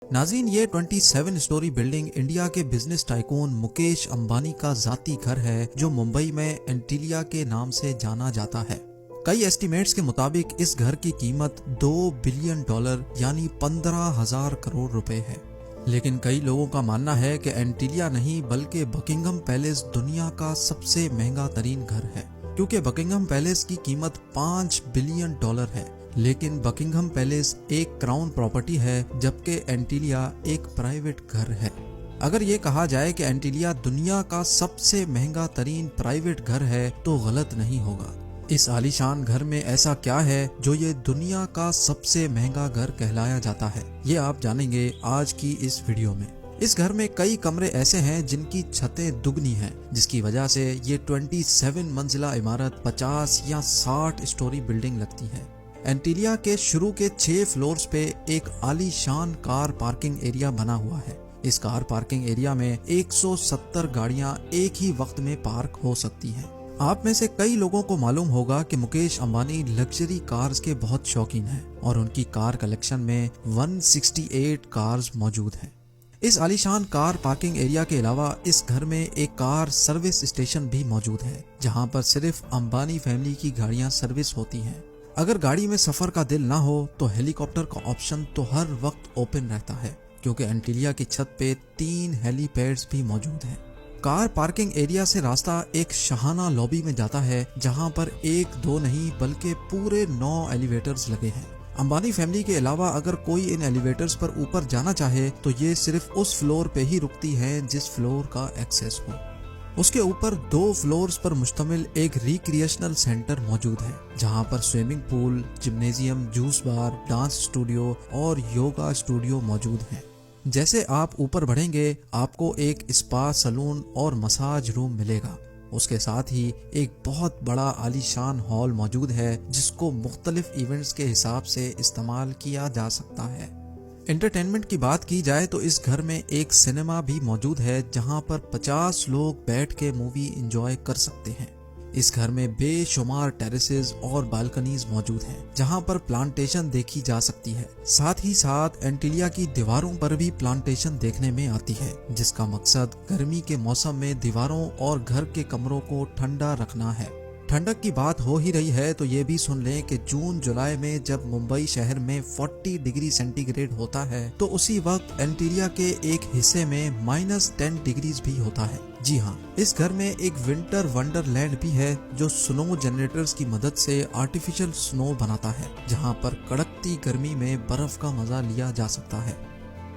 नाज़रीन, ये 27 story building India के बिजनेस टाइकून मुकेश अंबानी का जाती घर है जो मुंबई में एंटीलिया के नाम से जाना जाता है। कई एस्टिमेट्स के मुताबिक इस घर की कीमत $2 बिलियन यानी 15,000 करोड़ रुपए है। लेकिन कई लोगों का मानना है कि एंटीलिया नहीं बल्कि बकिंघम पैलेस दुनिया का सबसे महंगा तरीन घर है, क्योंकि बकिंघम पैलेस की कीमत $5 बिलियन है। लेकिन बकिंघम पैलेस एक क्राउन प्रॉपर्टी है जबकि एंटीलिया एक प्राइवेट घर है। अगर ये कहा जाए कि एंटीलिया दुनिया का सबसे महंगा तरीन प्राइवेट घर है तो गलत नहीं होगा। इस आलीशान घर में ऐसा क्या है जो ये दुनिया का सबसे महंगा घर कहलाया जाता है, ये आप जानेंगे आज की इस वीडियो में। इस घर में कई कमरे ऐसे हैं जिनकी छतें दुगनी हैं, जिसकी वजह से ये 27 मंजिला इमारत 50 या 60 स्टोरी बिल्डिंग लगती है। एंटीलिया के शुरू के 6 फ्लोर्स पे एक आलीशान कार पार्किंग एरिया बना हुआ है। इस कार पार्किंग एरिया में 170 गाड़ियां एक ही वक्त में पार्क हो सकती हैं। आप में से कई लोगों को मालूम होगा कि मुकेश अंबानी लग्जरी कार्स के बहुत शौकीन हैं और उनकी कार कलेक्शन में 168 कार्स मौजूद हैं। इस आलीशान कार पार्किंग एरिया के अलावा इस घर में एक कार सर्विस स्टेशन भी मौजूद है, जहां पर सिर्फ अंबानी फैमिली की गाड़ियां सर्विस होती हैं। अगर गाड़ी में सफर का दिल ना हो तो हेलीकॉप्टर का ऑप्शन तो हर वक्त ओपन रहता है, क्योंकि एंटीलिया की छत पे 3 हेलीपैड्स भी मौजूद हैं। कार पार्किंग एरिया से रास्ता एक शाहाना लॉबी में जाता है, जहां पर 1-2 नहीं बल्कि पूरे 9 एलिवेटर्स लगे हैं। अंबानी फैमिली के अलावा अगर कोई इन एलिवेटर्स पर ऊपर जाना चाहे तो ये सिर्फ उस फ्लोर पे ही रुकती हैं जिस फ्लोर का एक्सेस हो। उसके ऊपर 2 फ्लोर्स पर मुश्तमिल एक रिक्रिएशनल सेंटर मौजूद है, जहां पर स्विमिंग पूल, जिम्नेजियम, जूस बार, डांस स्टूडियो और योगा स्टूडियो मौजूद हैं। जैसे आप ऊपर बढ़ेंगे आपको एक स्पा, सलून और मसाज रूम मिलेगा। उसके साथ ही एक बहुत बड़ा आलीशान हॉल मौजूद है जिसको मुख्तलिफ इवेंट्स के हिसाब से इस्तेमाल किया जा सकता है। एंटरटेनमेंट की बात की जाए तो इस घर में एक सिनेमा भी मौजूद है, जहां पर 50 लोग बैठ के मूवी एंजॉय कर सकते हैं। इस घर में बेशुमार टेरेसेस और बालकनीज मौजूद हैं, जहां पर प्लांटेशन देखी जा सकती है। साथ ही साथ एंटीलिया की दीवारों पर भी प्लांटेशन देखने में आती है, जिसका मकसद गर्मी के मौसम में दीवारों और घर के कमरों को ठंडा रखना है। ठंडक की बात हो ही रही है तो ये भी सुन लें कि जून जुलाई में जब मुंबई शहर में 40 डिग्री सेंटीग्रेड होता है तो उसी वक्त एंटीलिया के एक हिस्से में -10 डिग्रीज भी होता है। जी हाँ, इस घर में एक विंटर वंडरलैंड भी है जो स्नो जनरेटर्स की मदद से आर्टिफिशियल स्नो बनाता है, जहाँ पर कड़कती गर्मी में बर्फ का मजा लिया जा सकता है।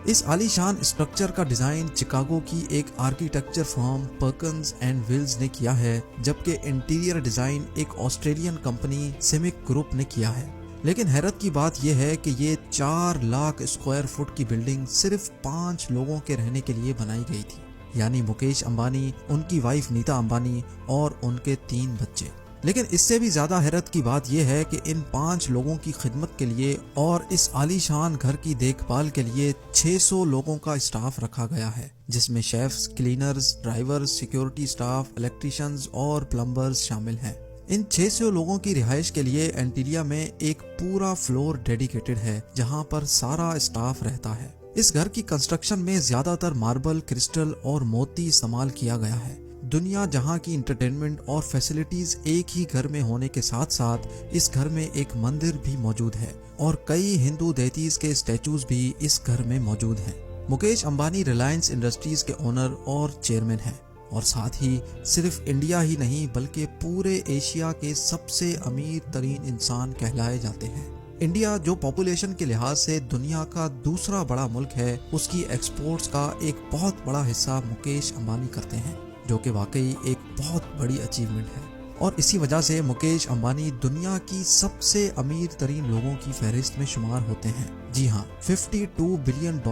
इस आलीशान स्ट्रक्चर का डिजाइन चिकागो की एक architecture firm Perkins and Wills ने किया है, जबकि इंटीरियर डिजाइन एक ऑस्ट्रेलियन कंपनी सिमिक ग्रुप ने किया है। लेकिन हैरत की बात यह है कि ये 4 लाख स्क्वायर फुट की बिल्डिंग सिर्फ 5 लोगों के रहने के लिए बनाई गई थी, यानी मुकेश अंबानी, उनकी वाइफ नीता अंबानी और उनके 3 बच्चे। लेकिन इससे भी ज्यादा हैरत की बात यह है कि इन 5 लोगों की खिदमत के लिए और इस आलीशान घर की देखभाल के लिए 600 लोगों का स्टाफ रखा गया है, जिसमें chefs, cleaners, drivers, security staff, electricians और प्लम्बर्स शामिल हैं। इन 600 लोगों की रिहाइश के लिए एंटीलिया में एक पूरा फ्लोर डेडिकेटेड है, जहां पर सारा स्टाफ रहता है। इस घर की कंस्ट्रक्शन में ज्यादातर मार्बल, क्रिस्टल और मोती इस्तेमाल किया गया है। दुनिया जहां की इंटरटेनमेंट और फैसिलिटीज एक ही घर में होने के साथ साथ इस घर में एक मंदिर भी मौजूद है और कई हिंदू देवताओं के स्टैचूज भी इस घर में मौजूद हैं। मुकेश अंबानी रिलायंस इंडस्ट्रीज के ओनर और चेयरमैन हैं और साथ ही सिर्फ इंडिया ही नहीं बल्कि पूरे एशिया के सबसे अमीर तरीन इंसान कहलाए जाते हैं। इंडिया जो पॉपुलेशन के लिहाज से दुनिया का दूसरा बड़ा मुल्क है, उसकी एक्सपोर्ट्स का एक बहुत बड़ा हिस्सा मुकेश अंबानी करते हैं, जो कि वाकई एक बहुत बड़ी अचीवमेंट है। और इसी वजह से मुकेश अंबानी दुनिया की सबसे अमीर तरीन लोगों की फहरिस्त में शुमार होते हैं। जी हाँ, $52 बिलियन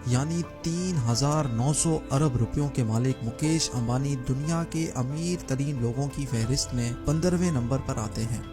यानी 3,900 अरब रुपयों के मालिक मुकेश अंबानी दुनिया के अमीर तरीन लोगों की फहरिस्त में 15वें नंबर पर आते हैं।